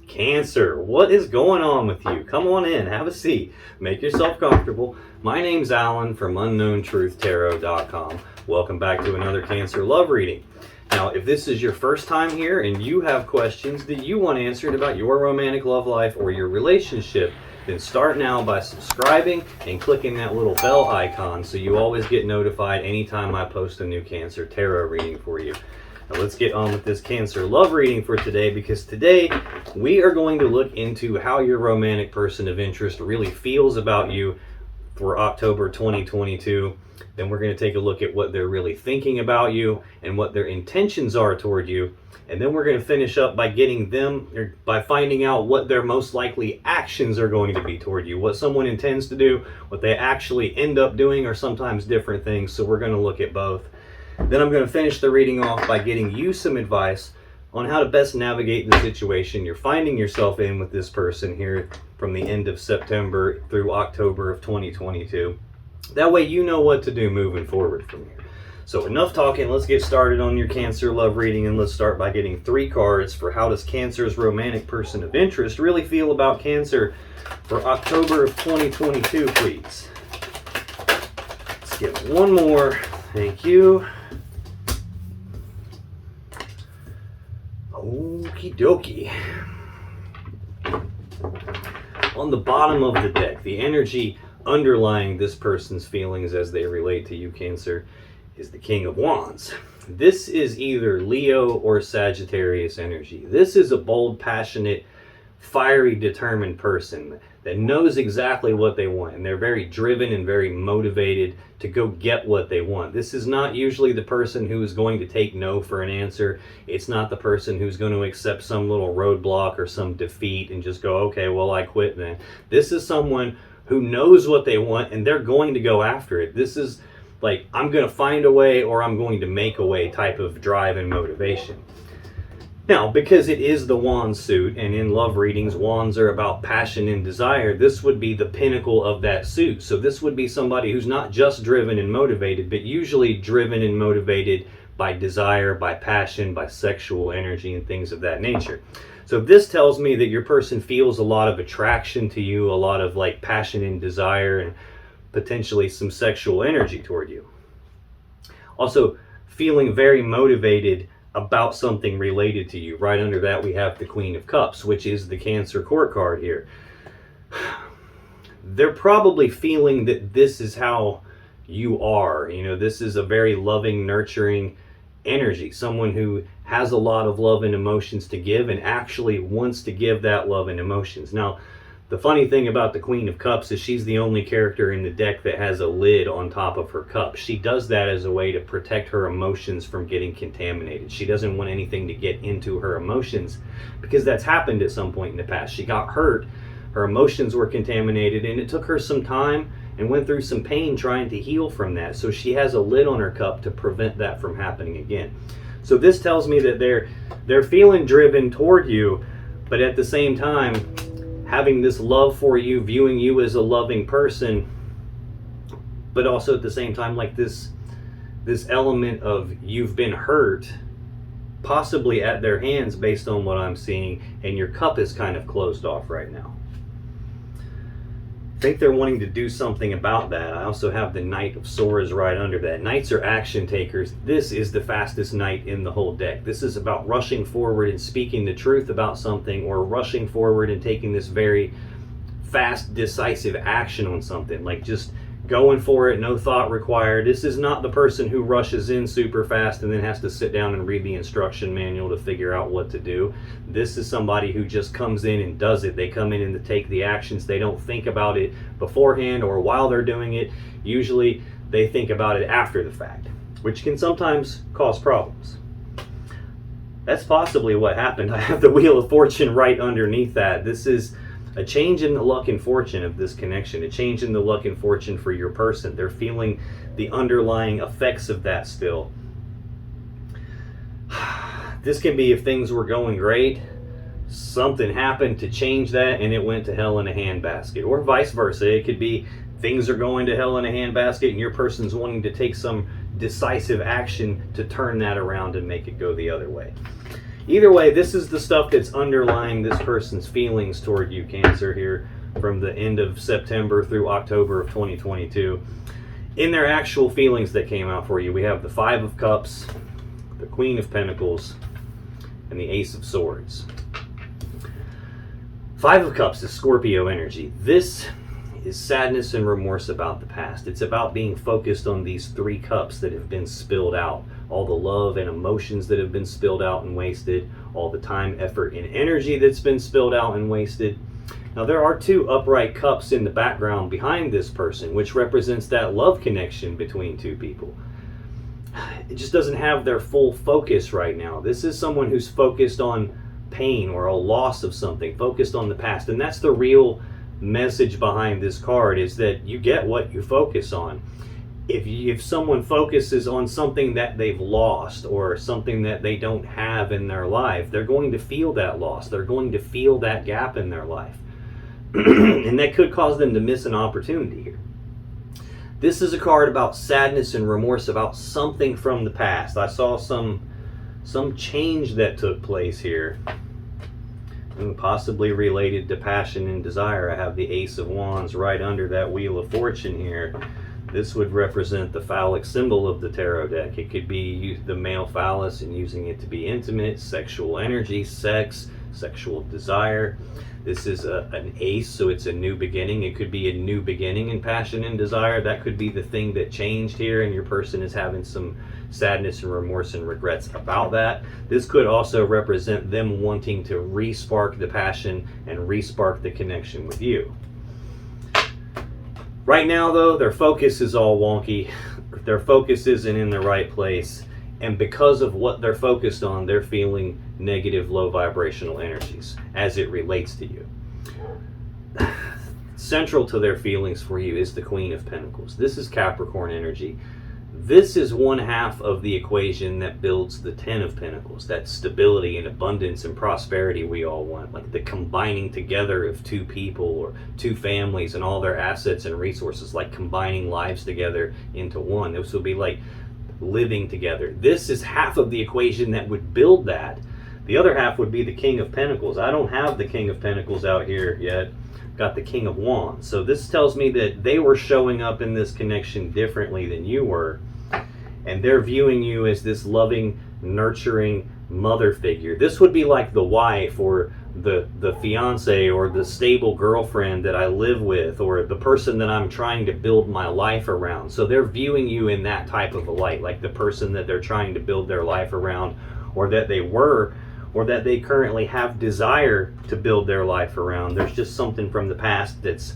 Cancer, what is going on with you? Come on in, have a seat, make yourself comfortable. My name's Alan from UnknownTruthTarot.com. Welcome back to another Cancer love reading. Now, if this is your first time here and you have questions that you want answered about your romantic love life or your relationship, then start now by subscribing and clicking that little bell icon so you always get notified anytime I post a new Cancer tarot reading for you. Now let's get on with this Cancer love reading for today, because today we are going to look into how your romantic person of interest really feels about you for October 2022. Then we're going to take a look at what they're really thinking about you and what their intentions are toward you. And then we're going to finish up by by finding out what their most likely actions are going to be toward you, what someone intends to do, what they actually end up doing, or sometimes different things. So we're going to look at both. Then I'm going to finish the reading off by getting you some advice on how to best navigate the situation you're finding yourself in with this person here from the end of September through October of 2022. That way you know what to do moving forward from here. So enough talking, let's get started on your Cancer love reading, and let's start by getting 3 cards for how does Cancer's romantic person of interest really feel about Cancer for October of 2022, please. Let's get one more. Thank you. Okie dokie. On the bottom of the deck, the energy underlying this person's feelings as they relate to you, Cancer, is the King of Wands. This is either Leo or Sagittarius energy. This is a bold, passionate, fiery, determined person that knows exactly what they want, and they're very driven and very motivated to go get what they want. This is not usually the person who is going to take no for an answer. It's not the person who's going to accept some little roadblock or some defeat and just go, okay, well, I quit then. This is someone who knows what they want and they're going to go after it. This is like, I'm going to find a way or I'm going to make a way type of drive and motivation. Now, because it is the wand suit, and in love readings, wands are about passion and desire, this would be the pinnacle of that suit. So this would be somebody who's not just driven and motivated, but usually driven and motivated by desire, by passion, by sexual energy, and things of that nature. So this tells me that your person feels a lot of attraction to you, a lot of like passion and desire, and potentially some sexual energy toward you. Also, feeling very motivated about something related to you. Right under that we have the Queen of Cups, which is the Cancer court card here. They're probably feeling that this is how you are. You know, this is a very loving, nurturing energy. Someone who has a lot of love and emotions to give and actually wants to give that love and emotions. Now, the funny thing about the Queen of Cups is she's the only character in the deck that has a lid on top of her cup. She does that as a way to protect her emotions from getting contaminated. She doesn't want anything to get into her emotions, because that's happened at some point in the past. She got hurt, her emotions were contaminated, and it took her some time and went through some pain trying to heal from that. So she has a lid on her cup to prevent that from happening again. So this tells me that they're feeling driven toward you, but at the same time, having this love for you, viewing you as a loving person, but also at the same time like this element of you've been hurt, possibly at their hands based on what I'm seeing, and your cup is kind of closed off right now. I think they're wanting to do something about that. I also have the Knight of Swords right under that. Knights are action takers. This is the fastest knight in the whole deck. This is about rushing forward and speaking the truth about something, or rushing forward and taking this very fast, decisive action on something. Like just going for it, no thought required. This is not the person who rushes in super fast and then has to sit down and read the instruction manual to figure out what to do. This is somebody who just comes in and does it. They come in and take the actions. They don't think about it beforehand or while they're doing it. Usually they think about it after the fact, which can sometimes cause problems. That's possibly what happened. I have the Wheel of Fortune right underneath that. This is a change in the luck and fortune of this connection, a change in the luck and fortune for your person. They're feeling the underlying effects of that still. This can be if things were going great, something happened to change that and it went to hell in a handbasket, or vice versa. It could be things are going to hell in a handbasket and your person's wanting to take some decisive action to turn that around and make it go the other way. Either way, this is the stuff that's underlying this person's feelings toward you, Cancer, here from the end of September through October of 2022. In their actual feelings that came out for you, we have the Five of Cups, the Queen of Pentacles, and the Ace of Swords. Five of Cups is Scorpio energy. This is sadness and remorse about the past. It's about being focused on these three cups that have been spilled out. All the love and emotions that have been spilled out and wasted. All the time, effort, and energy that's been spilled out and wasted. Now there are two upright cups in the background behind this person, which represents that love connection between two people. It just doesn't have their full focus right now. This is someone who's focused on pain or a loss of something, focused on the past. And that's the real message behind this card, is that you get what you focus on. If someone focuses on something that they've lost or something that they don't have in their life, they're going to feel that loss. They're going to feel that gap in their life. And that could cause them to miss an opportunity here. This is a card about sadness and remorse about something from the past. I saw some change that took place here, and possibly related to passion and desire. I have the Ace of Wands right under that Wheel of Fortune here. This would represent the phallic symbol of the tarot deck. It could be the male phallus and using it to be intimate, sexual energy, sex, sexual desire. This is an ace, so it's a new beginning. It could be a new beginning in passion and desire. That could be the thing that changed here, and your person is having some sadness and remorse and regrets about that. This could also represent them wanting to re-spark the passion and re-spark the connection with you. Right now, though, their focus is all wonky. Their focus isn't in the right place. And because of what they're focused on, they're feeling negative, low vibrational energies as it relates to you. Central to their feelings for you is the Queen of Pentacles. This is Capricorn energy. This is one half of the equation that builds the Ten of Pentacles, that stability and abundance and prosperity we all want, like the combining together of two people or two families and all their assets and resources, like combining lives together into one. This would be like living together. This is half of the equation that would build that. The other half would be the King of Pentacles. I don't have the King of Pentacles out here yet. Got the King of Wands. So this tells me that they were showing up in this connection differently than you were. And they're viewing you as this loving, nurturing mother figure. This would be like the wife or the fiance or the stable girlfriend that I live with, or the person that I'm trying to build my life around. So they're viewing you in that type of a light, like the person that they're trying to build their life around, or that they were, or that they currently have desire to build their life around. There's just something from the past that's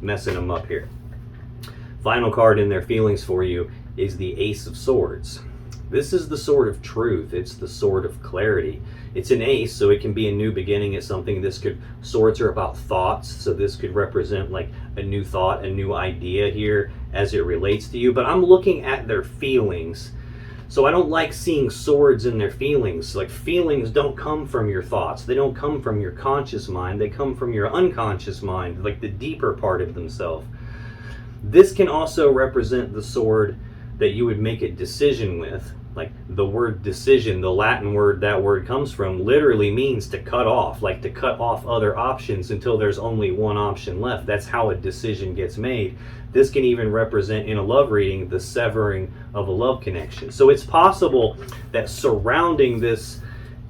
messing them up here. Final card in their feelings for you is the Ace of Swords. This is the sword of truth. It's the sword of clarity. It's an ace, so it can be a new beginning at something. Swords are about thoughts, so this could represent like a new thought, a new idea here as it relates to you. But I'm looking at their feelings. So I don't like seeing swords in their feelings. Like, feelings don't come from your thoughts. They don't come from your conscious mind. They come from your unconscious mind, like the deeper part of themselves. This can also represent the sword that you would make a decision with. Like the word decision, the Latin word that word comes from, literally means to cut off, like to cut off other options until there's only one option left. That's how a decision gets made. This can even represent, in a love reading, the severing of a love connection. So it's possible that surrounding this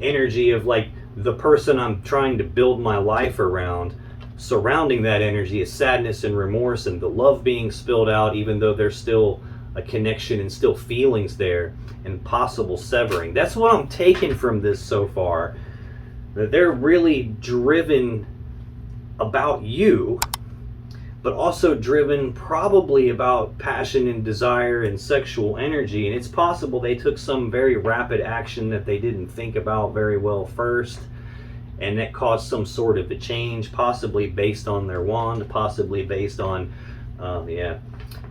energy of like the person I'm trying to build my life around, surrounding that energy is sadness and remorse and the love being spilled out, even though there's still a connection and still feelings there, and possible severing. That's what I'm taking from this so far. That they're really driven about you, but also driven probably about passion and desire and sexual energy. And it's possible they took some very rapid action that they didn't think about very well first, and that caused some sort of a change, possibly based on their wand, possibly based on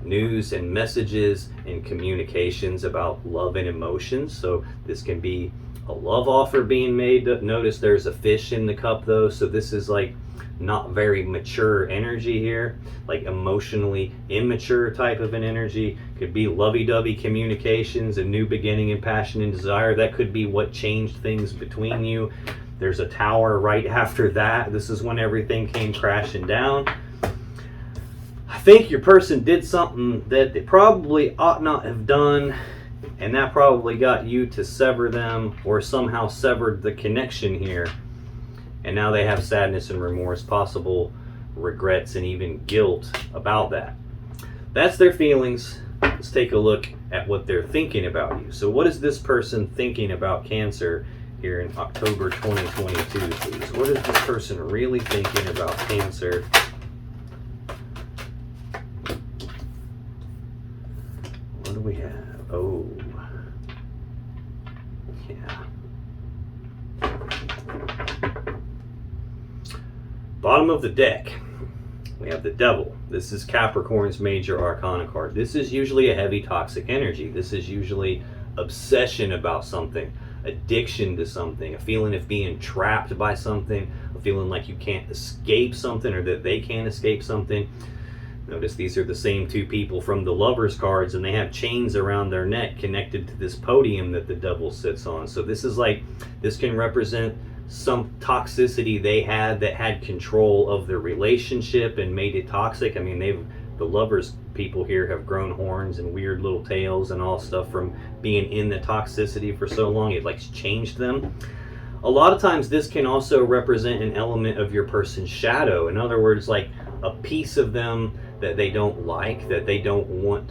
news and messages and communications about love and emotions. So this can be a love offer being made. Notice there's a fish in the cup though, so this is like not very mature energy here, like emotionally immature type of an energy. Could be lovey-dovey communications, a new beginning in passion and desire. That could be what changed things between you. There's a tower right after that. This is when everything came crashing down. I think your person did something that they probably ought not have done, and that probably got you to sever them, or somehow severed the connection here. And now they have sadness and remorse, possible regrets, and even guilt about that. That's their feelings. Let's take a look at what they're thinking about you. So what is this person thinking about Cancer here in October 2022, please? What is this person really thinking about Cancer? What do we have? Oh, yeah. Bottom of the deck, we have the Devil. This is Capricorn's major arcana card. This is usually a heavy toxic energy. This is usually obsession about something, addiction to something, a feeling of being trapped by something, a feeling like you can't escape something, or that they can't escape something. Notice these are the same two people from the Lovers cards, and they have chains around their neck connected to this podium that the Devil sits on. So this is like, this can represent some toxicity they had that had control of their relationship and made it toxic. I mean, the Lovers people here have grown horns and weird little tails and all stuff from being in the toxicity for so long. It like changed them. A lot of times this can also represent an element of your person's shadow. In other words, like a piece of them that they don't like, that they don't want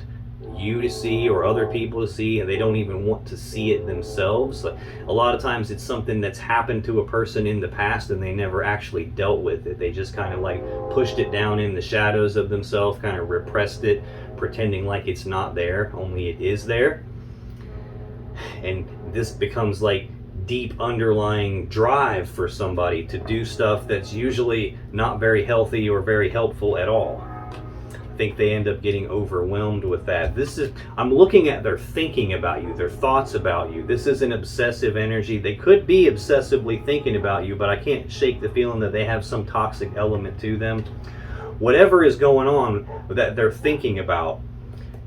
you to see or other people to see, and they don't even want to see it themselves. Like, a lot of times it's something that's happened to a person in the past and they never actually dealt with it. They just kind of like pushed it down in the shadows of themselves, kind of repressed it, pretending like it's not there, only it is there. And this becomes like deep underlying drive for somebody to do stuff that's usually not very healthy or very helpful at all. I think they end up getting overwhelmed with that. I'm looking at their thinking about you, their thoughts about you. This is an obsessive energy. They could be obsessively thinking about you, but I can't shake the feeling that they have some toxic element to them. Whatever is going on that they're thinking about,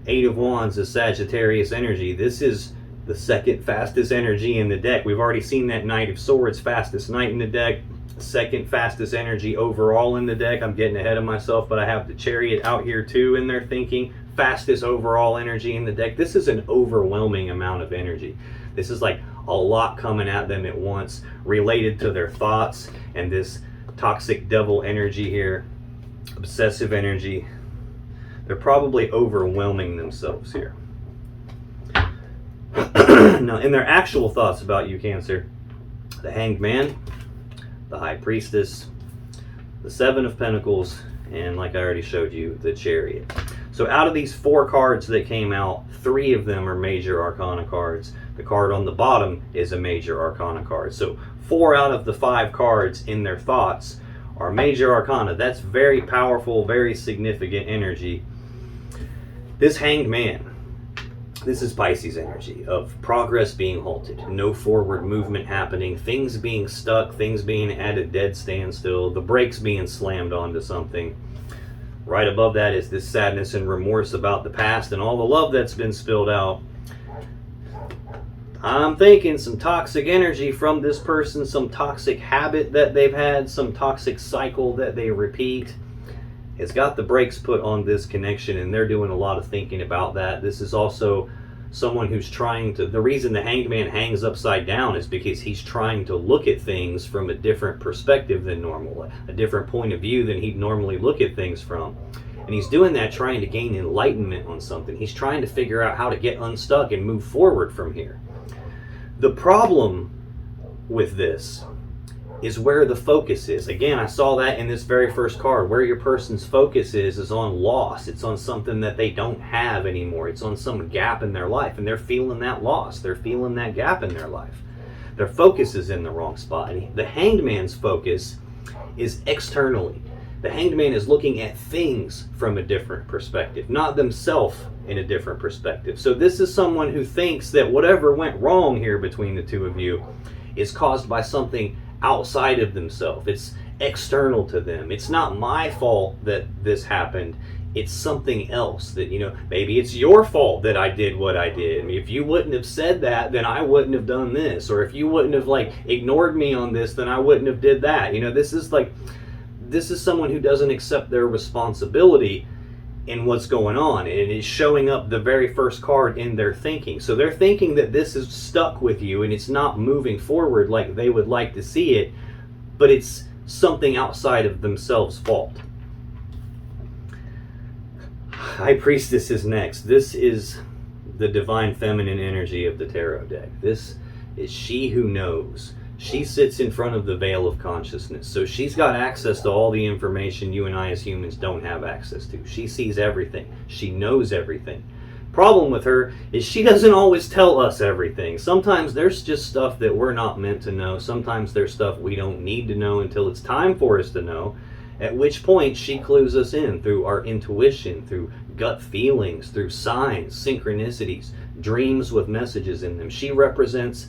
Eight of Wands is Sagittarius energy. This is the second fastest energy in the deck. We've already seen that Knight of Swords, fastest knight in the deck. Second fastest energy overall in the deck. I'm getting ahead of myself, but I have the Chariot out here too in their thinking. Fastest overall energy in the deck. This is an overwhelming amount of energy. This is like a lot coming at them at once, related to their thoughts and this toxic devil energy here, obsessive energy. They're probably overwhelming themselves here. Now, in their actual thoughts about you, Cancer, the Hanged Man, the High Priestess, the Seven of Pentacles, and like I already showed you, the Chariot. So out of these four cards that came out, three of them are major arcana cards. The card on the bottom is a major arcana card. So 4 out of the 5 cards in their thoughts are major arcana. That's very powerful, very significant energy. This Hanged Man, this is Pisces energy of progress being halted, no forward movement happening, things being stuck, things being at a dead standstill, the brakes being slammed onto something. Right above that is this sadness and remorse about the past and all the love that's been spilled out. I'm thinking some toxic energy from this person, some toxic habit that they've had, some toxic cycle that they repeat. It's got the brakes put on this connection, and they're doing a lot of thinking about that. This is also someone who's trying to, the reason the Hanged Man hangs upside down is because he's trying to look at things from a different perspective than normal, a different point of view than he'd normally look at things from. And he's doing that trying to gain enlightenment on something. He's trying to figure out how to get unstuck and move forward from here. The problem with this is where the focus is. Again, I saw that in this very first card. Where your person's focus is on loss. It's on something that they don't have anymore. It's on some gap in their life, and they're feeling that loss. They're feeling that gap in their life. Their focus is in the wrong spot. And the Hanged Man's focus is externally. The Hanged Man is looking at things from a different perspective, not themselves in a different perspective. So this is someone who thinks that whatever went wrong here between the two of you is caused by something outside of themselves. It's external to them. It's not my fault that this happened. It's something else that, maybe it's your fault that I did what I did. I mean, if you wouldn't have said that, then I wouldn't have done this. Or if you wouldn't have ignored me on this, then I wouldn't have did that. This is someone who doesn't accept their responsibility in what's going on, and is showing up the very first card in their thinking. So they're thinking that this is stuck with you and it's not moving forward like they would like to see it, but it's something outside of themselves' fault. High Priestess is next. This is the divine feminine energy of the tarot deck. This is she who knows. She sits in front of the veil of consciousness. So she's got access to all the information you and I as humans don't have access to. She sees everything. She knows everything. Problem with her is she doesn't always tell us everything. Sometimes there's just stuff that we're not meant to know. Sometimes there's stuff we don't need to know until it's time for us to know. At which point she clues us in through our intuition, through gut feelings, through signs, synchronicities, dreams with messages in them. She represents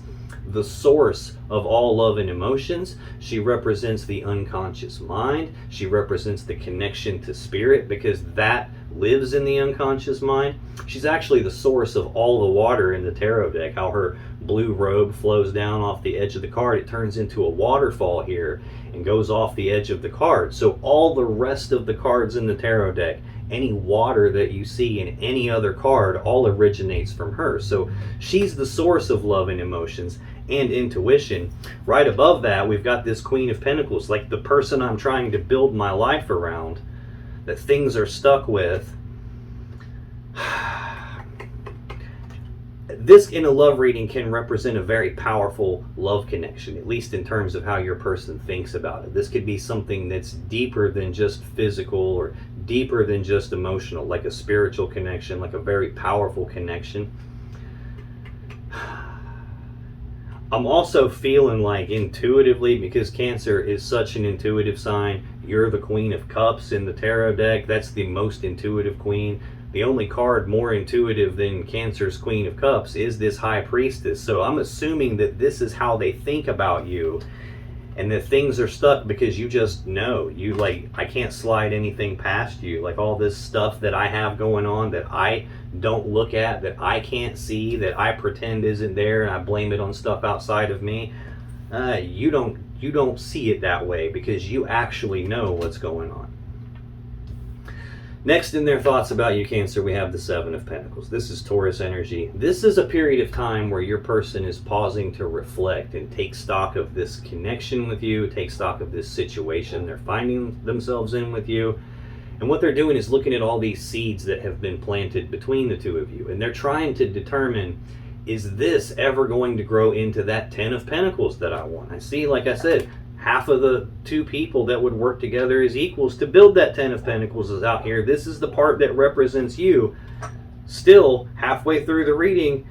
the source of all love and emotions. She represents the unconscious mind. She represents the connection to spirit, because that lives in the unconscious mind. She's actually the source of all the water in the tarot deck. How her blue robe flows down off the edge of the card, it turns into a waterfall here and goes off the edge of the card. So all the rest of the cards in the tarot deck, any water that you see in any other card, all originates from her. So she's the source of love and emotions and intuition. Right above that, we've got this Queen of Pentacles, like the person I'm trying to build my life around, that things are stuck with. This in a love reading can represent a very powerful love connection, at least in terms of how your person thinks about it. This could be something that's deeper than just physical or deeper than just emotional, like a spiritual connection, like a very powerful connection. I'm also feeling like intuitively, because Cancer is such an intuitive sign, you're the Queen of Cups in the tarot deck. That's the most intuitive queen. The only card more intuitive than Cancer's Queen of Cups is this High Priestess. So I'm assuming that this is how they think about you, and that things are stuck because you just know. You I can't slide anything past you. Like all this stuff that I have going on that I don't look at, that I can't see, that I pretend isn't there, and I blame it on stuff outside of me. You don't see it that way, because you actually know what's going on. Next in their thoughts about you, Cancer, we have the Seven of Pentacles. This is Taurus energy. This is a period of time where your person is pausing to reflect and take stock of this connection with you, take stock of this situation they're finding themselves in with you. And what they're doing is looking at all these seeds that have been planted between the two of you. And they're trying to determine, is this ever going to grow into that 10 of Pentacles that I want? I see, like I said, half of the two people that would work together as equals to build that 10 of Pentacles is out here. This is the part that represents you. Still, halfway through the reading,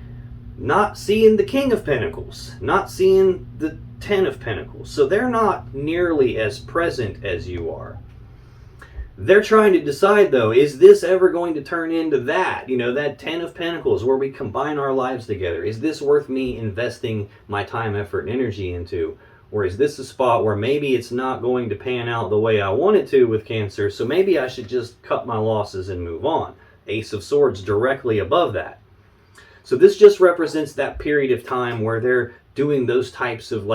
not seeing the King of Pentacles, not seeing the 10 of Pentacles. So they're not nearly as present as you are. They're trying to decide, though, is this ever going to turn into that? That 10 of Pentacles where we combine our lives together. Is this worth me investing my time, effort, and energy into? Or is this a spot where maybe it's not going to pan out the way I want it to with Cancer, so maybe I should just cut my losses and move on? Ace of Swords directly above that. So this just represents that period of time where they're doing those types of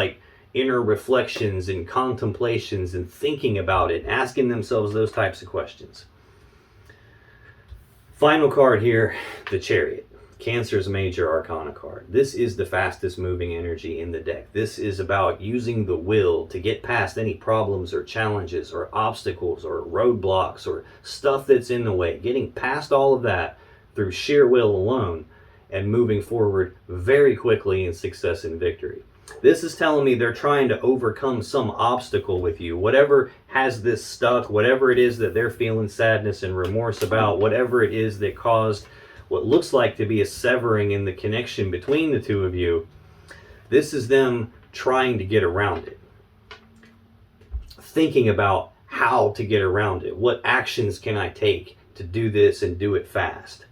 inner reflections and contemplations and thinking about it, asking themselves those types of questions. Final card here, the Chariot. Cancer's major arcana card. This is the fastest moving energy in the deck. This is about using the will to get past any problems or challenges or obstacles or roadblocks or stuff that's in the way. Getting past all of that through sheer will alone and moving forward very quickly in success and victory. This is telling me they're trying to overcome some obstacle with you. Whatever has this stuck, whatever it is that they're feeling sadness and remorse about, whatever it is that caused what looks like to be a severing in the connection between the two of you, this is them trying to get around it. Thinking about how to get around it. What actions can I take to do this and do it fast?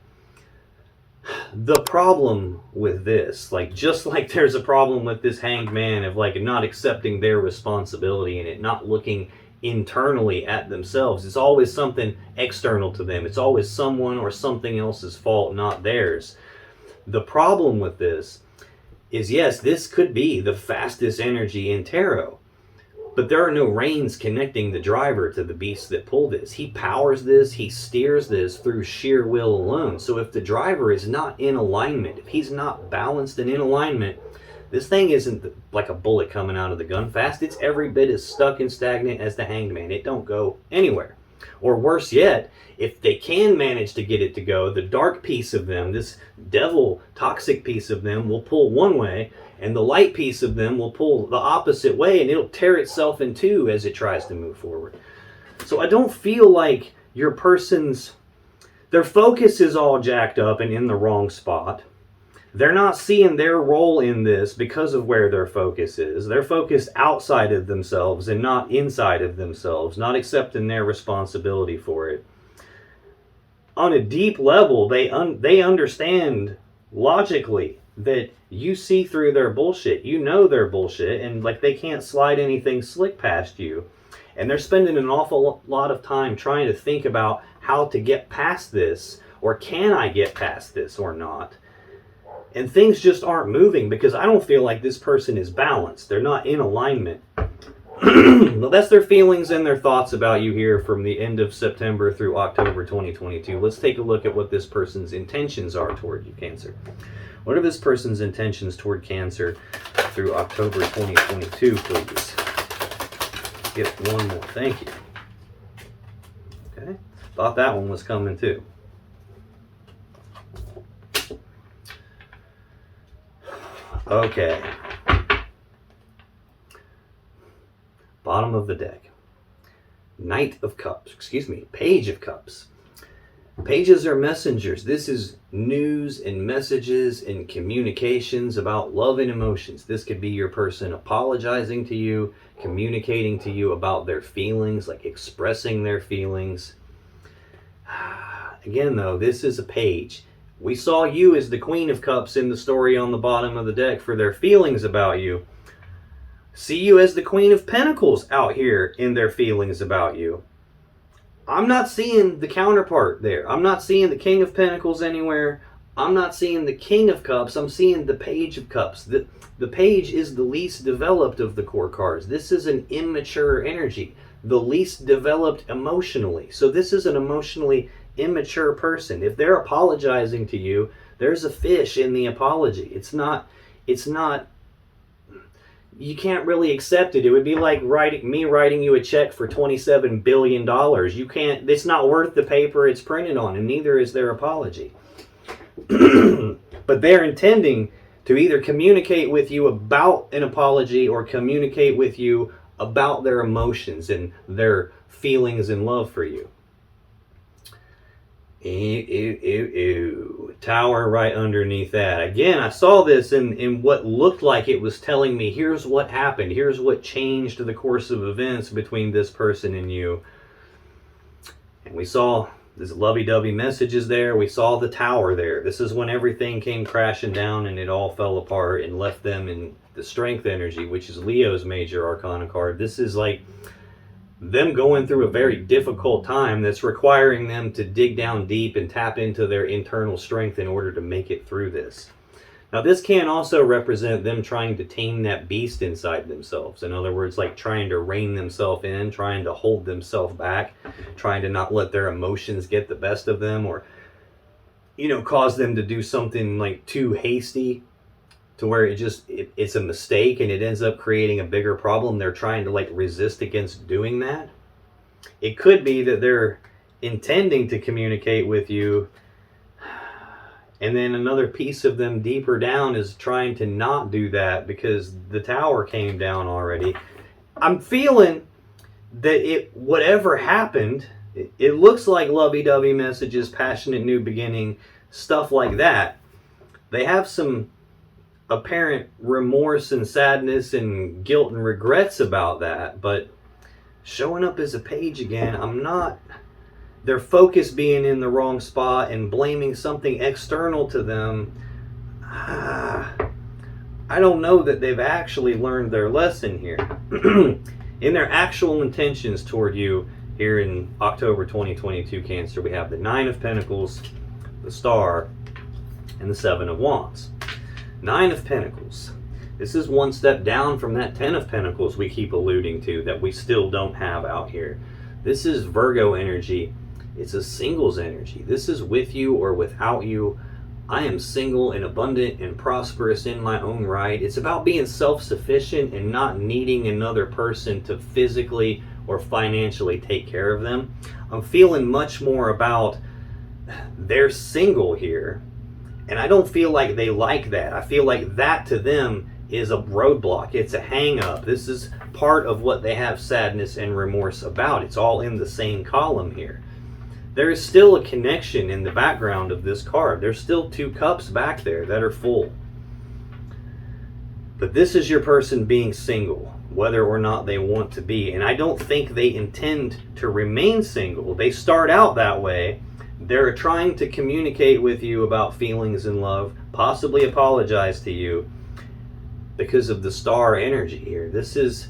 The problem with this, like just like there's a problem with this hanged man of like not accepting their responsibility and it not looking internally at themselves. It's always something external to them. It's always someone or something else's fault, not theirs. The problem with this is, yes, this could be the fastest energy in tarot, but there are no reins connecting the driver to the beasts that pull this. He powers this, he steers this through sheer will alone. So if the driver is not in alignment, if he's not balanced and in alignment, this thing isn't like a bullet coming out of the gun fast. It's every bit as stuck and stagnant as the hanged man. It don't go anywhere. Or worse yet, if they can manage to get it to go, the dark piece of them, this devil toxic piece of them, will pull one way, and the light piece of them will pull the opposite way, and it'll tear itself in two as it tries to move forward. So I don't feel like your person's, their focus is all jacked up and in the wrong spot. They're not seeing their role in this because of where their focus is. They're focused outside of themselves and not inside of themselves, not accepting their responsibility for it. On a deep level, they understand logically that you see through their bullshit. You know their bullshit, and like they can't slide anything slick past you. And they're spending an awful lot of time trying to think about how to get past this, or can I get past this or not? And things just aren't moving because I don't feel like this person is balanced. They're not in alignment. Well, that's their feelings and their thoughts about you here from the end of September through October 2022. Let's take a look at what this person's intentions are toward you, Cancer. What are this person's intentions toward Cancer through October 2022, please? Get one more. Thank you. Okay. Thought that one was coming too. Okay. Bottom of the deck. Knight of Cups. Page of Cups. Pages are messengers. This is news and messages and communications about love and emotions. This could be your person apologizing to you, communicating to you about their feelings, like expressing their feelings. Again, though, this is a page. We saw you as the Queen of Cups in the story on the bottom of the deck for their feelings about you. See you as the Queen of Pentacles out here in their feelings about you. I'm not seeing the counterpart there. I'm not seeing the King of Pentacles anywhere. I'm not seeing the King of Cups. I'm seeing the Page of Cups. The Page is the least developed of the core cards. This is an immature energy, the least developed emotionally. So this is an emotionally immature person. If they're apologizing to you, there's a fish in the apology. It's not, you can't really accept it. It would be like me writing you a check for $27 billion. You can't, it's not worth the paper it's printed on, and neither is their apology. But they're intending to either communicate with you about an apology or communicate with you about their emotions and their feelings and love for you. Tower right underneath that. Again, I saw this in what looked like it was telling me, here's what happened. Here's what changed the course of events between this person and you. And we saw this lovey-dovey messages there. We saw the tower there. This is when everything came crashing down and it all fell apart and left them in the strength energy, which is Leo's major arcana card. This is like them going through a very difficult time that's requiring them to dig down deep and tap into their internal strength in order to make it through this. Now, this can also represent them trying to tame that beast inside themselves. In other words, like trying to rein themselves in, trying to hold themselves back, trying to not let their emotions get the best of them, or, cause them to do something like too hasty, to where it's a mistake and it ends up creating a bigger problem. They're trying to resist against doing that. It could be that they're intending to communicate with you, and then another piece of them deeper down is trying to not do that because the tower came down already. I'm feeling that whatever happened, it looks like lovey-dovey messages, passionate new beginning, stuff like that. They have some apparent remorse and sadness and guilt and regrets about that, but showing up as a page again. I'm not, their focus being in the wrong spot and blaming something external to them. I don't know that they've actually learned their lesson here. In their actual intentions toward you here in October 2022, Cancer, we have the Nine of Pentacles, the Star, and the Seven of Wands. Nine of Pentacles. This is one step down from that Ten of Pentacles we keep alluding to that we still don't have out here. This is Virgo energy. It's a singles energy. This is with you or without you. I am single and abundant and prosperous in my own right. It's about being self-sufficient and not needing another person to physically or financially take care of them. I'm feeling much more about they're single here, and I don't feel like they like that. I feel like that to them is a roadblock. It's a hang up. This is part of what they have sadness and remorse about. It's all in the same column here. There is still a connection in the background of this card. There's still two cups back there that are full. But this is your person being single, whether or not they want to be. And I don't think they intend to remain single. They start out that way. They're trying to communicate with you about feelings and love, possibly apologize to you because of the Star energy here. This is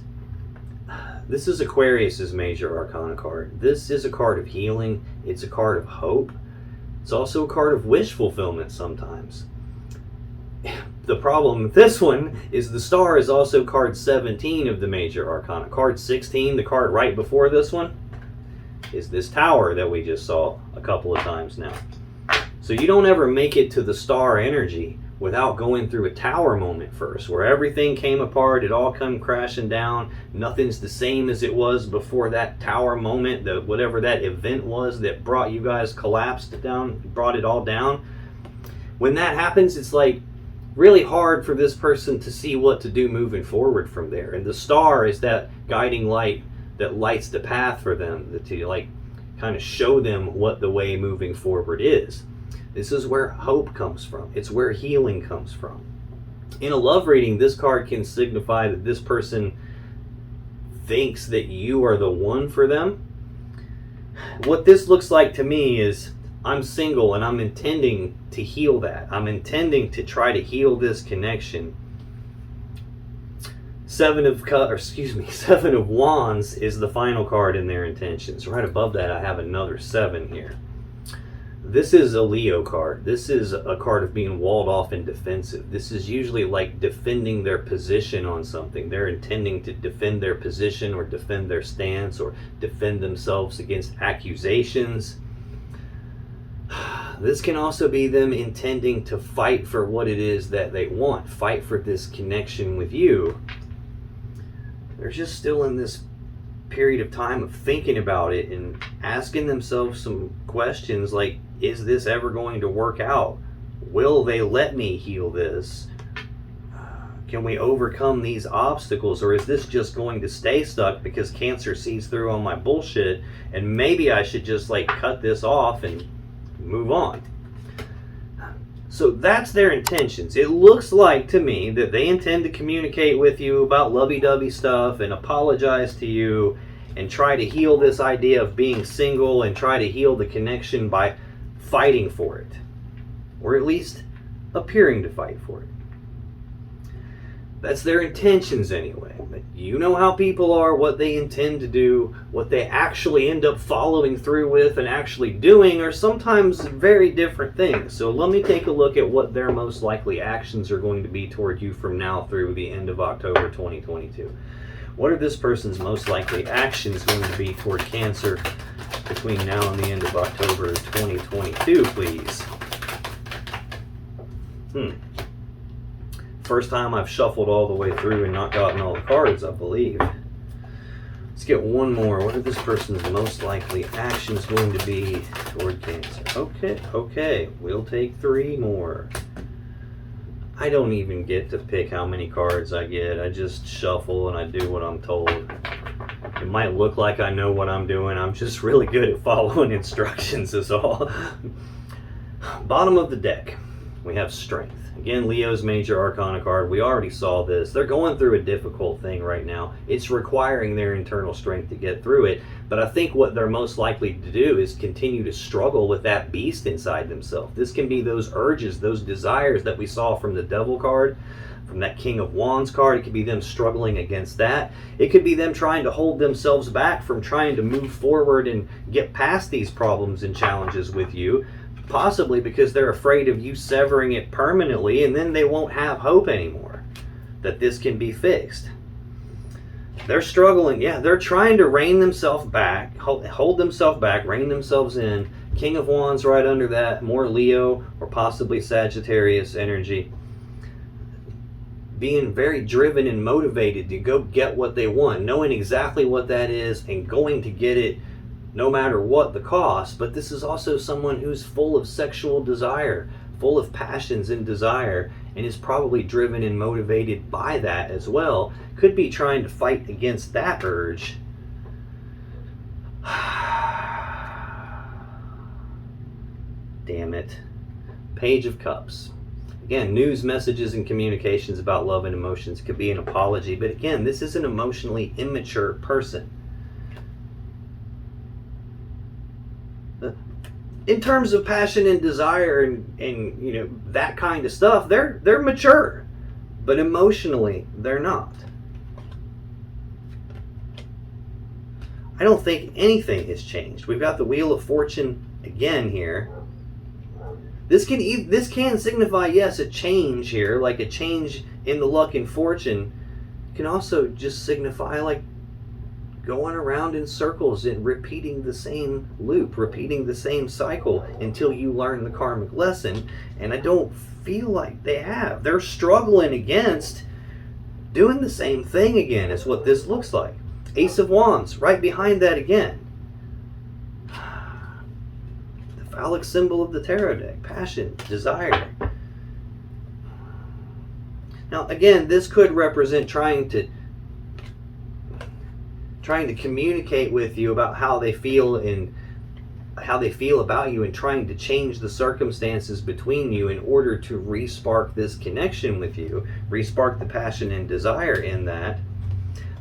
Aquarius's major arcana card. This is a card of healing. It's a card of hope. It's also a card of wish fulfillment sometimes. The problem with this one is the Star is also card 17 of the major arcana. Card 16, the card right before this one, is this Tower that we just saw a couple of times now. So you don't ever make it to the Star energy without going through a Tower moment first, where everything came apart, it all come crashing down, nothing's the same as it was before that Tower moment, whatever that event was that brought you guys collapsed down, brought it all down. When that happens, it's like really hard for this person to see what to do moving forward from there. And the Star is that guiding light that lights the path for them, to like kind of show them what the way moving forward is. This is where hope comes from. It's where healing comes from. In a love reading, this card can signify that this person thinks that you are the one for them. What this looks like to me is I'm single and I'm intending to heal that. I'm intending to try to heal this connection. Seven of Wands is the final card in their intentions. Right above that, I have another 7 here. This is a Leo card. This is a card of being walled off and defensive. This is usually like defending their position on something. They're intending to defend their position or defend their stance or defend themselves against accusations. This can also be them intending to fight for what it is that they want. Fight for this connection with you. They're just still in this period of time of thinking about it and asking themselves some questions like, is this ever going to work out? Will they let me heal this? Can we overcome these obstacles, or is this just going to stay stuck because Cancer sees through on my bullshit and maybe I should just like cut this off and move on? So that's their intentions. It looks like to me that they intend to communicate with you about lovey-dovey stuff and apologize to you and try to heal this idea of being single and try to heal the connection by fighting for it, or at least appearing to fight for it. That's their intentions anyway. But you know how people are, what they intend to do, what they actually end up following through with and actually doing are sometimes very different things. So let me take a look at what their most likely actions are going to be toward you from now through the end of October 2022. What are this person's most likely actions going to be toward Cancer between now and the end of October 2022, please? First time I've shuffled all the way through and not gotten all the cards, I believe. Let's get one more. What are this person's most likely actions going to be toward Cancer? Okay. We'll take 3 more. I don't even get to pick how many cards I get. I just shuffle and I do what I'm told. It might look like I know what I'm doing. I'm just really good at following instructions is all. Bottom of the deck, we have Strength. Again, Leo's major arcana card. We already saw this. They're going through a difficult thing right now. It's requiring their internal strength to get through it. But I think what they're most likely to do is continue to struggle with that beast inside themselves. This can be those urges, those desires that we saw from the Devil card, from that King of Wands card. It could be them struggling against that. It could be them trying to hold themselves back from trying to move forward and get past these problems and challenges with you. Possibly because they're afraid of you severing it permanently, and then they won't have hope anymore that this can be fixed. They're struggling. Yeah, they're trying to rein themselves back, hold themselves back, rein themselves in. King of Wands right under that, more Leo or possibly Sagittarius energy. Being very driven and motivated to go get what they want, knowing exactly what that is and going to get it no matter what the cost. But this is also someone who's full of sexual desire, full of passions and desire, and is probably driven and motivated by that as well. Could be trying to fight against that urge. Damn it. Page of Cups. Again, news, messages, and communications about love and emotions could be an apology, but again, this is an emotionally immature person. In terms of passion and desire and you know, that kind of stuff, they're mature, but emotionally they're not. I don't think anything has changed. We've got the Wheel of Fortune again here. This can signify, yes, a change here, like a change in the luck and fortune. It can also just signify like going around in circles and repeating the same loop, repeating the same cycle until you learn the karmic lesson. And I don't feel like they have. They're struggling against doing the same thing again, is what this looks like. Ace of Wands, right behind that again. The phallic symbol of the tarot deck, passion, desire. Now, again, this could represent trying to communicate with you about how they feel and how they feel about you, and trying to change the circumstances between you in order to re-spark this connection with you, re-spark the passion and desire in that.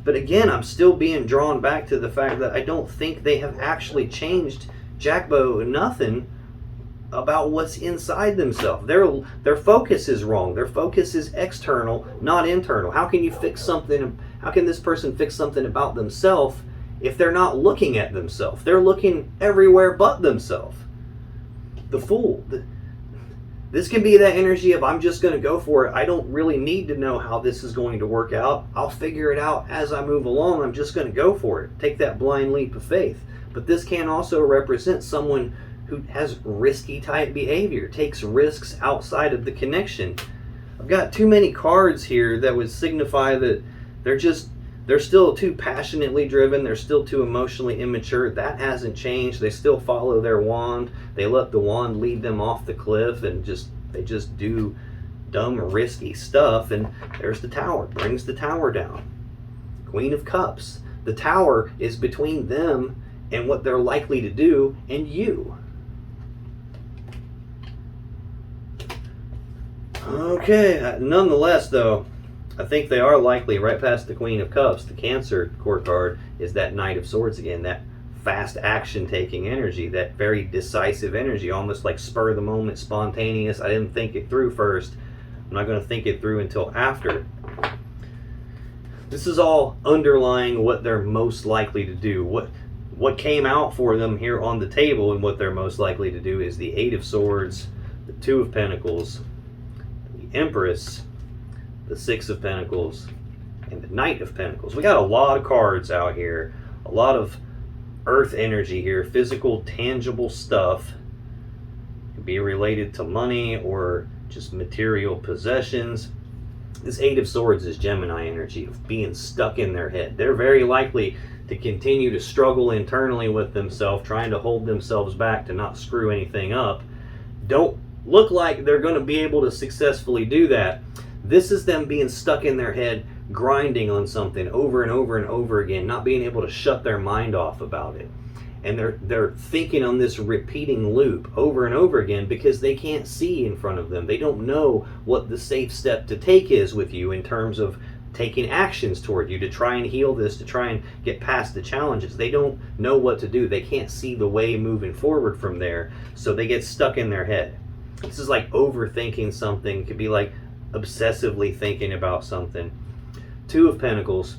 But again, I'm still being drawn back to the fact that I don't think they have actually changed Jackbo nothing about what's inside themselves. Their focus is wrong. Their focus is external, not internal. How can you fix something? How can this person fix something about themselves if they're not looking at themselves? They're looking everywhere but themselves. The Fool. This can be that energy of, I'm just going to go for it. I don't really need to know how this is going to work out. I'll figure it out as I move along. I'm just going to go for it. Take that blind leap of faith. But this can also represent someone who has risky type behavior, takes risks outside of the connection. I've got too many cards here that would signify that they're still too passionately driven. They're still too emotionally immature. That hasn't changed. They still follow their wand. They let the wand lead them off the cliff, and they just do dumb, risky stuff. And there's the Tower. Brings the Tower down. Queen of Cups. The Tower is between them and what they're likely to do and you. Okay, nonetheless, though, I think they are likely, right past the Queen of Cups. The Cancer court card is that Knight of Swords again, that fast action-taking energy, that very decisive energy, almost like spur of the moment, spontaneous. I didn't think it through first. I'm not going to think it through until after. This is all underlying what they're most likely to do. What came out for them here on the table and what they're most likely to do is the Eight of Swords, the Two of Pentacles, Empress, the Six of Pentacles, and the Knight of Pentacles. We got a lot of cards out here, a lot of earth energy here, physical, tangible stuff. It could be related to money or just material possessions. This Eight of Swords is Gemini energy of being stuck in their head. They're very likely to continue to struggle internally with themselves, trying to hold themselves back to not screw anything up. Don't look like they're going to be able to successfully do that. This is them being stuck in their head, grinding on something over and over and over again, not being able to shut their mind off about it. and they're thinking on this repeating loop over and over again because they can't see in front of them. They don't know what the safe step to take is with you in terms of taking actions toward you to try and heal this, to try and get past the challenges. They don't know what to do. They can't see the way moving forward from there, so they get stuck in their head. This is like overthinking something. It could be like obsessively thinking about something. Two of Pentacles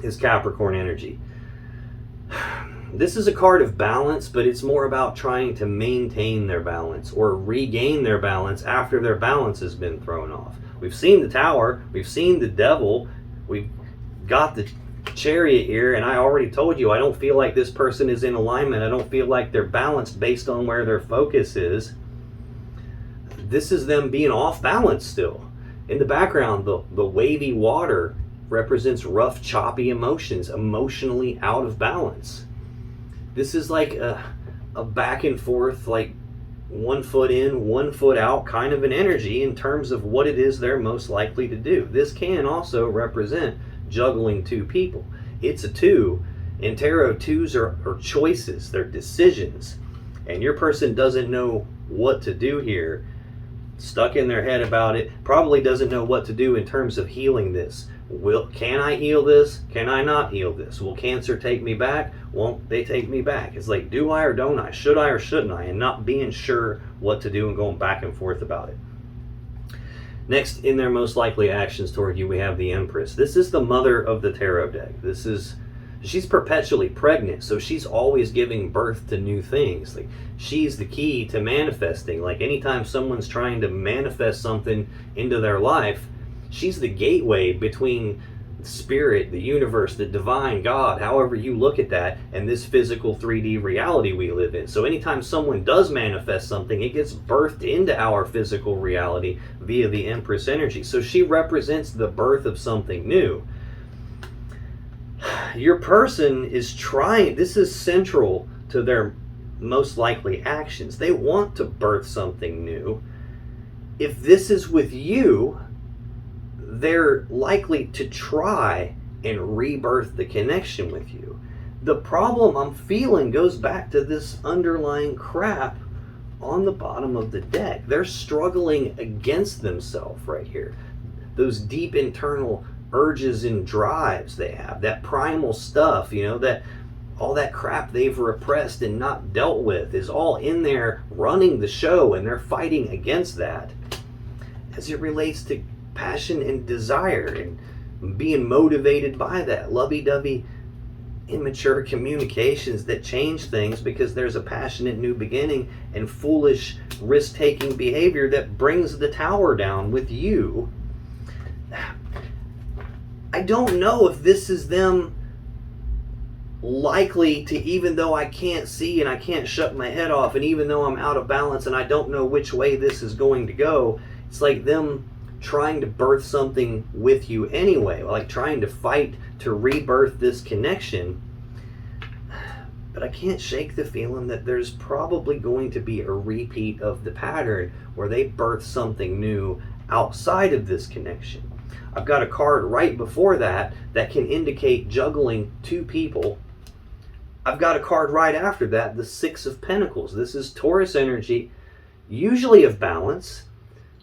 is Capricorn energy. This is a card of balance, but it's more about trying to maintain their balance or regain their balance after their balance has been thrown off. We've seen the Tower, we've seen the Devil, we've got the Chariot here, and I already told you I don't feel like this person is in alignment. I don't feel like they're balanced based on where their focus is. This is them being off balance still. In the background, the wavy water represents rough, choppy emotions, emotionally out of balance. This is like a back and forth, like 1 foot in, 1 foot out kind of an energy in terms of what it is they're most likely to do. This can also represent juggling two people. It's a two. In tarot, twos are choices, they're decisions. And your person doesn't know what to do here, stuck in their head about it, probably doesn't know what to do in terms of healing this. Can I heal this? Can I not heal this? Will Cancer take me back? Won't they take me back? It's like, do I or don't I? Should I or shouldn't I? And not being sure what to do and going back and forth about it. Next, in their most likely actions toward you, we have the Empress. This is the mother of the tarot deck. She's perpetually pregnant, so she's always giving birth to new things. Like, she's the key to manifesting. Like, anytime someone's trying to manifest something into their life, she's the gateway between spirit, the universe, the divine, God, however you look at that, and this physical 3D reality we live in. So anytime someone does manifest something, it gets birthed into our physical reality via the Empress energy. So she represents the birth of something new. Your person is trying, this is central to their most likely actions. They want to birth something new. If this is with you, they're likely to try and rebirth the connection with you. The problem I'm feeling goes back to this underlying crap on the bottom of the deck. They're struggling against themselves right here. Those deep internal urges and drives they have, that primal stuff, that all that crap they've repressed and not dealt with is all in there running the show, and they're fighting against that as it relates to passion and desire and being motivated by that lovey-dovey immature communications that change things because there's a passionate new beginning and foolish risk-taking behavior that brings the tower down with you. I don't know if this is them likely to, even though I can't see and I can't shut my head off, and even though I'm out of balance and I don't know which way this is going to go, it's like them trying to birth something with you anyway, like trying to fight to rebirth this connection. But I can't shake the feeling that there's probably going to be a repeat of the pattern where they birth something new outside of this connection. I've got a card right before that can indicate juggling two people. I've got a card right after that, the Six of Pentacles. This is Taurus energy, usually of balance,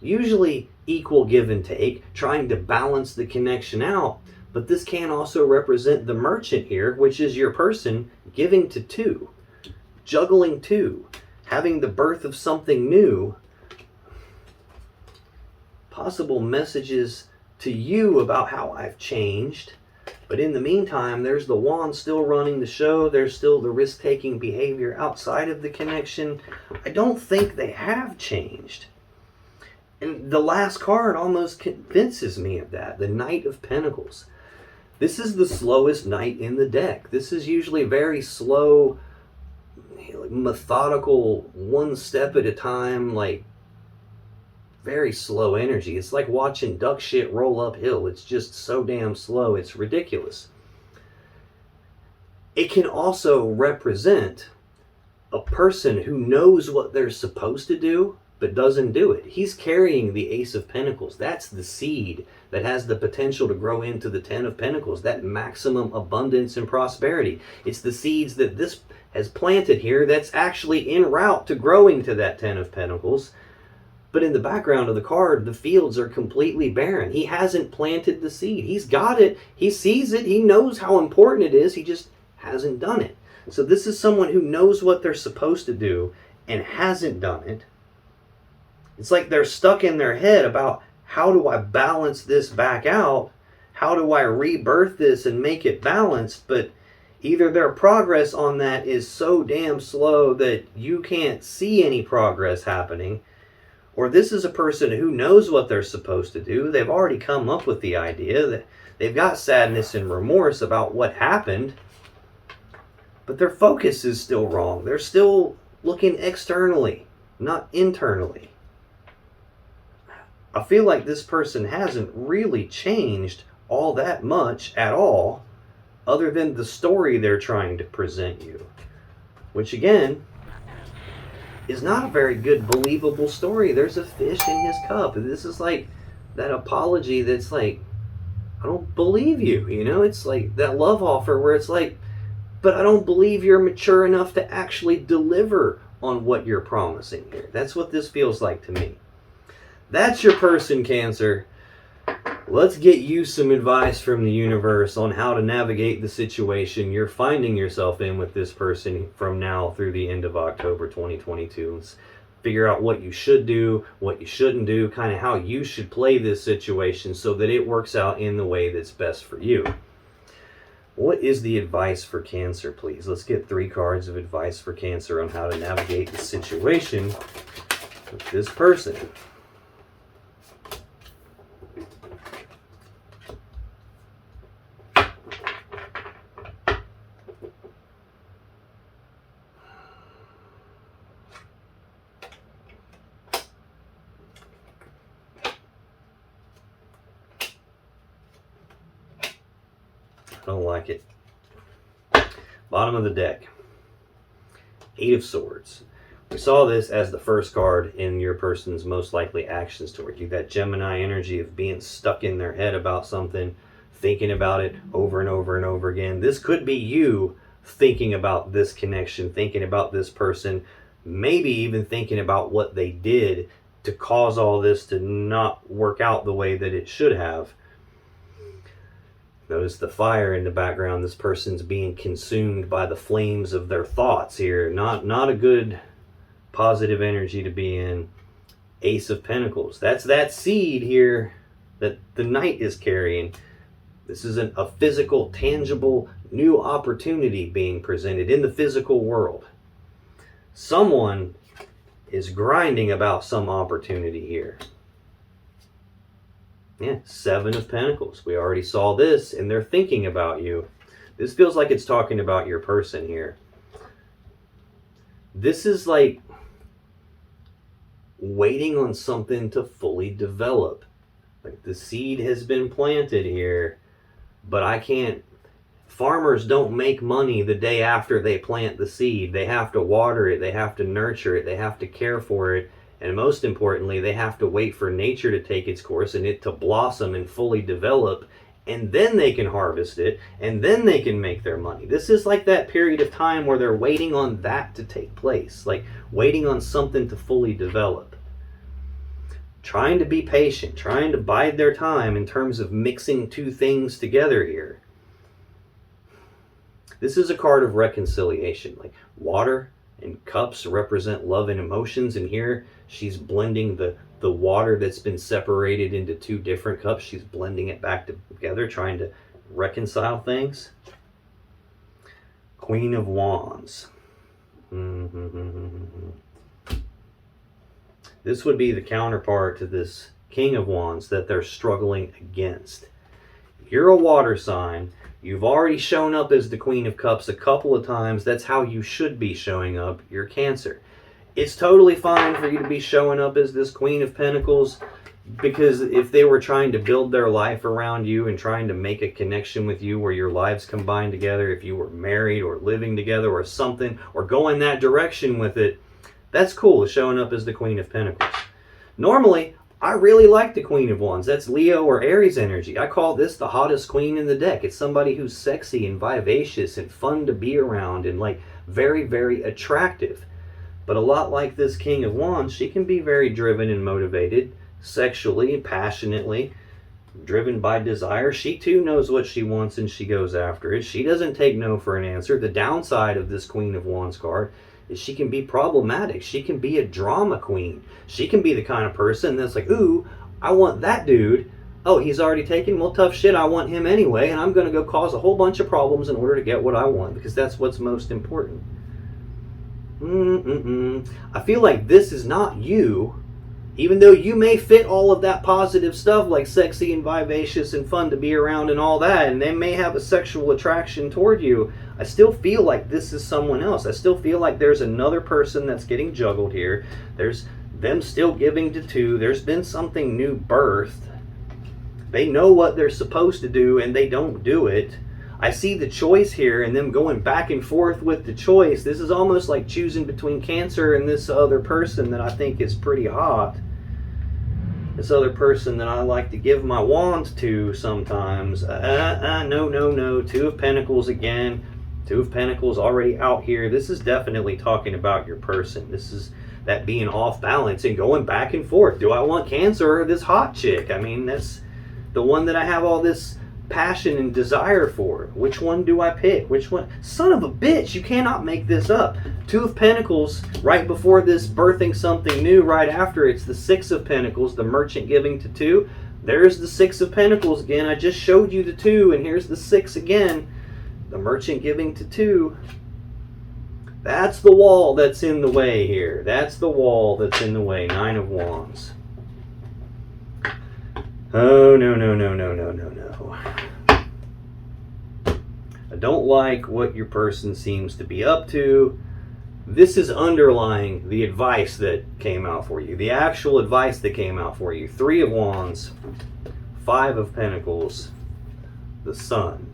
usually equal give and take, trying to balance the connection out. But this can also represent the Merchant here, which is your person giving to two, juggling two, having the birth of something new, possible messages to you about how I've changed. But in the meantime, there's the Wand still running the show. There's still the risk-taking behavior outside of the connection. I don't think they have changed. And the last card almost convinces me of that, the Knight of Pentacles. This is the slowest knight in the deck. This is usually very slow, methodical, one step at a time, like very slow energy. It's like watching duck shit roll uphill. It's just so damn slow. It's ridiculous. It can also represent a person who knows what they're supposed to do but doesn't do it. He's carrying the Ace of Pentacles. That's the seed that has the potential to grow into the Ten of Pentacles, that maximum abundance and prosperity. It's the seeds that this has planted here that's actually en route to growing to that 10 of Pentacles. But in the background of the card, the fields are completely barren. He hasn't planted the seed. He's got it. He sees it. He knows how important it is. He just hasn't done it. So this is someone who knows what they're supposed to do and hasn't done it. It's like they're stuck in their head about, how do I balance this back out? How do I rebirth this and make it balanced? But either their progress on that is so damn slow that you can't see any progress happening, or this is a person who knows what they're supposed to do. They've already come up with the idea, that they've got sadness and remorse about what happened, but their focus is still wrong. They're still looking externally, not internally. I feel like this person hasn't really changed all that much at all, other than the story they're trying to present you, which again is not a very good, believable story. There's a fish in his cup. This is like that apology that's like, I don't believe you, you know? It's like that love offer where it's like, but I don't believe you're mature enough to actually deliver on what you're promising here. That's what this feels like to me. That's your person, Cancer. Let's get you some advice from the universe on how to navigate the situation you're finding yourself in with this person from now through the end of October 2022. Let's figure out what you should do, what you shouldn't do, kind of how you should play this situation so that it works out in the way that's best for you. What is the advice for Cancer, please? Let's get 3 cards of advice for Cancer on how to navigate the situation with this person. I don't like it. Bottom of the deck. 8 of Swords. We saw this as the first card in your person's most likely actions toward you. That Gemini energy of being stuck in their head about something, thinking about it over and over and over again. This could be you thinking about this connection, thinking about this person, maybe even thinking about what they did to cause all this to not work out the way that it should have. Notice the fire in the background. This person's being consumed by the flames of their thoughts here. Not a good positive energy to be in. Ace of Pentacles. That's that seed here that the Knight is carrying. This is a physical, tangible, new opportunity being presented in the physical world. Someone is grinding about some opportunity here. Yeah, 7 of Pentacles. We already saw this, and they're thinking about you. This feels like it's talking about your person here. This is like waiting on something to fully develop. Like the seed has been planted here, but I can't. Farmers don't make money the day after they plant the seed. They have to water it, they have to nurture it, they have to care for it. And most importantly, they have to wait for nature to take its course and it to blossom and fully develop. And then they can harvest it. And then they can make their money. This is like that period of time where they're waiting on that to take place. Like waiting on something to fully develop. Trying to be patient. Trying to bide their time in terms of mixing 2 things together here. This is a card of reconciliation. Like water and cups represent love and emotions, and here she's blending the water that's been separated into 2 different cups. She's blending it back together, trying to reconcile things. Queen of Wands. This would be the counterpart to this King of Wands that they're struggling against. You're a water sign. You've already shown up as the Queen of Cups a couple of times. That's how you should be showing up. You're Cancer. It's totally fine for you to be showing up as this Queen of Pentacles, because if they were trying to build their life around you and trying to make a connection with you where your lives combine together, if you were married or living together or something, or going that direction with it, that's cool, showing up as the Queen of Pentacles. Normally, I really like the Queen of Wands. That's Leo or Aries energy. I call this the hottest queen in the deck. It's somebody who's sexy and vivacious and fun to be around and like very, very attractive. But a lot like this King of Wands, she can be very driven and motivated sexually and passionately, driven by desire. She too knows what she wants and she goes after it. She doesn't take no for an answer. The downside of this Queen of Wands card is she can be problematic. She can be a drama queen. She can be the kind of person that's like, ooh, I want that dude. Oh, he's already taken? Well, tough shit, I want him anyway, and I'm going to go cause a whole bunch of problems in order to get what I want, because that's what's most important. I feel like this is not you, even though you may fit all of that positive stuff like sexy and vivacious and fun to be around and all that, and they may have a sexual attraction toward you. I still feel like this is someone else. I still feel like there's another person that's getting juggled here. There's them still giving to two. There's been something new birthed. They know what they're supposed to do and they don't do it. I see the choice here and them going back and forth with the choice. This is almost like choosing between Cancer and this other person that I think is pretty hot. This other person that I like to give my wands to sometimes. No. Two of Pentacles again. Two of Pentacles already out here. This is definitely talking about your person. This is that being off balance and going back and forth. Do I want Cancer or this hot chick? I mean, that's the one that I have all this passion and desire for. Which one do I pick? Which one? Son of a bitch, you cannot make this up. Two of Pentacles right before this, birthing something new right after. It's the Six of Pentacles, the merchant giving to two. There's the Six of Pentacles again. I just showed you the two and here's the six again. The merchant giving to two. That's the wall that's in the way here. That's the wall that's in the way. Nine of Wands. Oh, no. I don't like what your person seems to be up to. This is underlying the advice that came out for you. The actual advice that came out for you. Three of Wands, Five of Pentacles, the Sun.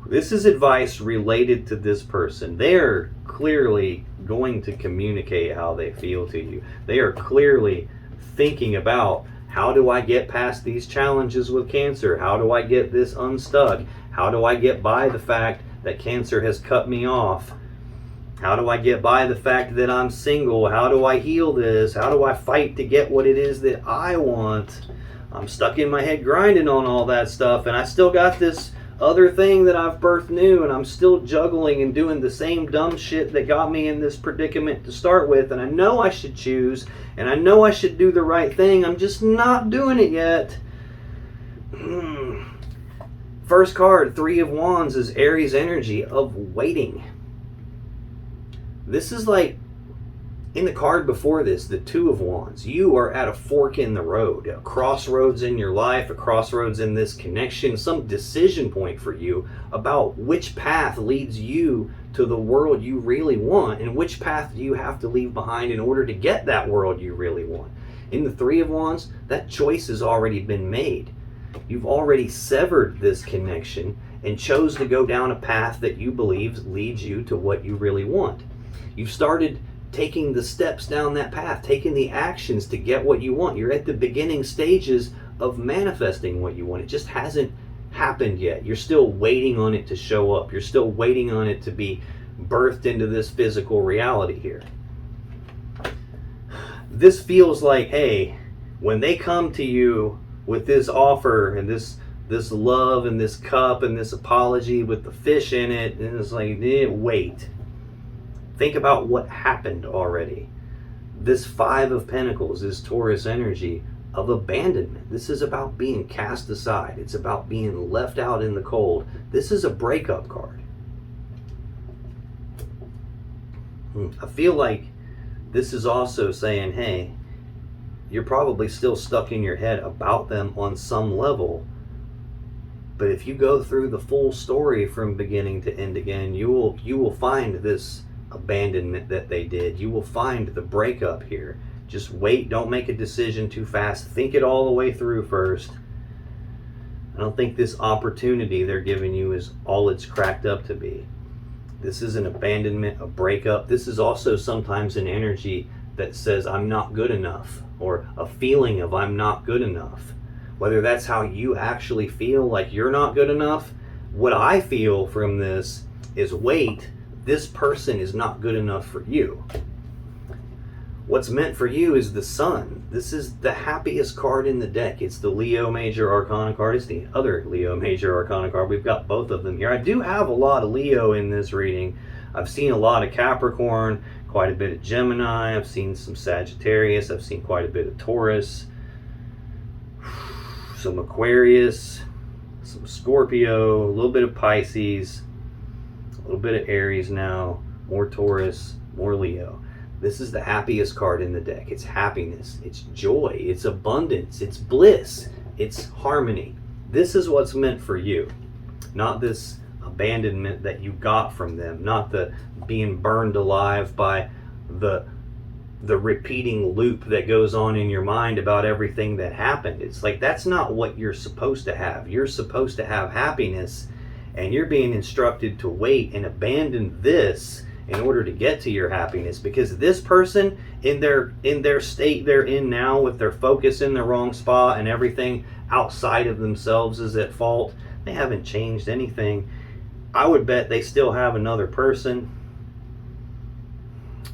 This is advice related to this person. They're clearly going to communicate how they feel to you. They are clearly thinking about, how do I get past these challenges with Cancer? How do I get this unstuck? How do I get by the fact that Cancer has cut me off? How do I get by the fact that I'm single? How do I heal this? How do I fight to get what it is that I want? I'm stuck in my head grinding on all that stuff, and I still got this other thing that I've birthed new, and I'm still juggling and doing the same dumb shit that got me in this predicament to start with, and I know I should choose, and I know I should do the right thing. I'm just not doing it yet. First card, Three of Wands, is Aries energy of waiting. This is like in the card before this, the Two of Wands. You are at a fork in the road, a crossroads in your life, a crossroads in this connection, some decision point for you about which path leads you to the world you really want, and which path do you have to leave behind in order to get that world you really want. In the Three of Wands, that choice has already been made. You've already severed this connection and chose to go down a path that you believe leads you to what you really want. You've started taking the steps down that path, taking the actions to get what you want. You're at the beginning stages of manifesting what you want. It just hasn't happened yet. You're still waiting on it to show up. You're still waiting on it to be birthed into this physical reality here. This feels like, hey, when they come to you with this offer and this love and this cup and this apology with the fish in it, and it's like, wait. Think about what happened already. This Five of Pentacles is Taurus energy of abandonment. This is about being cast aside. It's about being left out in the cold. This is a breakup card. I feel like this is also saying, hey, you're probably still stuck in your head about them on some level. But if you go through the full story from beginning to end again, you will find this abandonment that they did. You will find the breakup here. Just wait. Don't make a decision too fast. Think it all the way through first. I don't think this opportunity they're giving you is all it's cracked up to be. This is an abandonment, a breakup. This is also sometimes an energy that says I'm not good enough, or a feeling of I'm not good enough. Whether that's how you actually feel, like you're not good enough, what I feel from this is, wait, this person is not good enough for you. What's meant for you is the Sun. This is the happiest card in the deck. It's the Leo Major Arcana card. It's the other Leo Major Arcana card. We've got both of them here. I do have a lot of Leo in this reading. I've seen a lot of Capricorn, quite a bit of Gemini. I've seen some Sagittarius. I've seen quite a bit of Taurus, some Aquarius, some Scorpio, a little bit of Pisces, a little bit of Aries now, more Taurus, more Leo. This is the happiest card in the deck. It's happiness, it's joy, it's abundance, it's bliss, it's harmony. This is what's meant for you, not this abandonment that you got from them, not the being burned alive by the repeating loop that goes on in your mind about everything that happened. It's like, that's not what you're supposed to have. You're supposed to have happiness, and you're being instructed to wait and abandon this in order to get to your happiness, because this person in their state they're in now, with their focus in the wrong spot and everything outside of themselves is at fault, they haven't changed anything. I would bet they still have another person,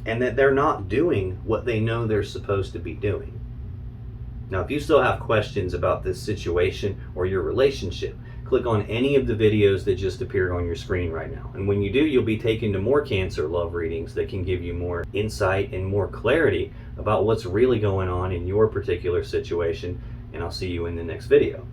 and that they're not doing what they know they're supposed to be doing. Now, if you still have questions about this situation or your relationship, click on any of the videos that just appeared on your screen right now. And when you do, you'll be taken to more Cancer love readings that can give you more insight and more clarity about what's really going on in your particular situation. And I'll see you in the next video.